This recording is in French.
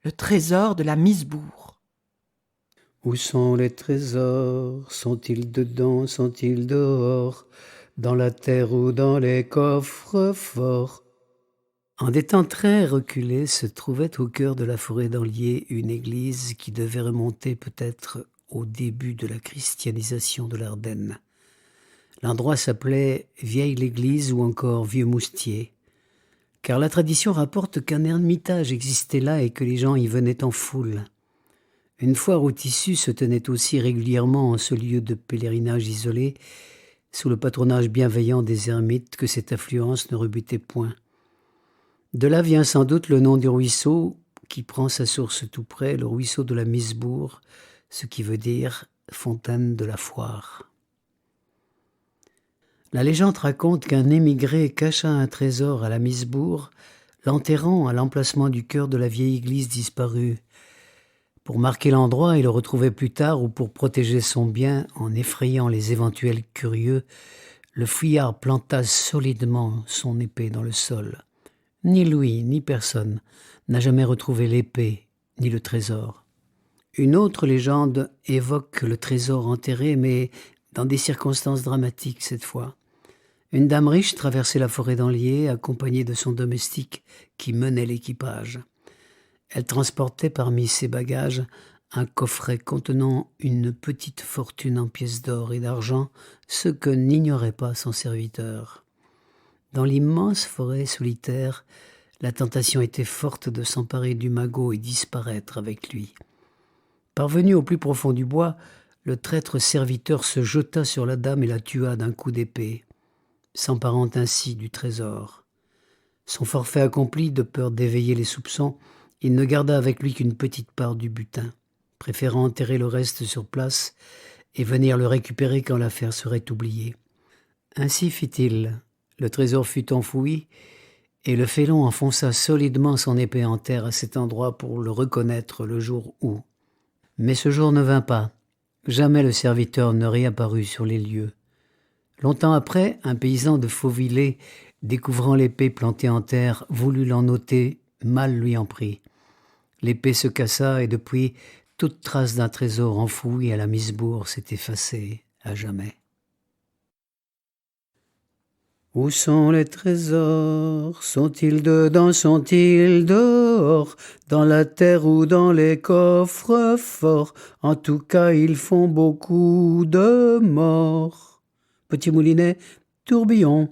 Le trésor de la Misbourg. Où sont les trésors? Sont-ils dedans, sont-ils dehors? Dans la terre ou dans les coffres forts? En des temps très reculés se trouvait au cœur de la forêt d'Anlier une église qui devait remonter peut-être au début de la christianisation de l'Ardenne. L'endroit s'appelait Vieille-l'Église ou encore Vieux-Moustier, car la tradition rapporte qu'un ermitage existait là et que les gens y venaient en foule. Une foire aux tissus se tenait aussi régulièrement en ce lieu de pèlerinage isolé, sous le patronage bienveillant des ermites que cette affluence ne rebutait point. De là vient sans doute le nom du ruisseau, qui prend sa source tout près, le ruisseau de la Misbourg, ce qui veut dire fontaine de la foire. La légende raconte qu'un émigré cacha un trésor à la Misbourg, l'enterrant à l'emplacement du chœur de la vieille église disparue. Pour marquer l'endroit et le retrouver plus tard ou pour protéger son bien en effrayant les éventuels curieux, le fouillard planta solidement son épée dans le sol. Ni Louis, ni personne n'a jamais retrouvé l'épée, ni le trésor. Une autre légende évoque le trésor enterré, mais dans des circonstances dramatiques cette fois. Une dame riche traversait la forêt d'Anlier, accompagnée de son domestique qui menait l'équipage. Elle transportait parmi ses bagages un coffret contenant une petite fortune en pièces d'or et d'argent, ce que n'ignorait pas son serviteur. Dans l'immense forêt solitaire, la tentation était forte de s'emparer du magot et disparaître avec lui. Parvenu au plus profond du bois, le traître serviteur se jeta sur la dame et la tua d'un coup d'épée, s'emparant ainsi du trésor. Son forfait accompli, de peur d'éveiller les soupçons, il ne garda avec lui qu'une petite part du butin, préférant enterrer le reste sur place et venir le récupérer quand l'affaire serait oubliée. Ainsi fit-il. Le trésor fut enfoui, et le félon enfonça solidement son épée en terre à cet endroit pour le reconnaître le jour où. Mais ce jour ne vint pas. Jamais le serviteur ne réapparut sur les lieux. Longtemps après, un paysan de Fauvillers, découvrant l'épée plantée en terre, voulut l'en ôter, mal lui en prit. L'épée se cassa et depuis, toute trace d'un trésor enfoui à la Misbourg s'est effacée à jamais. Où sont les trésors? Sont-ils dedans, sont-ils dehors? Dans la terre ou dans les coffres forts? En tout cas, ils font beaucoup de morts. Petit moulinet, tourbillon.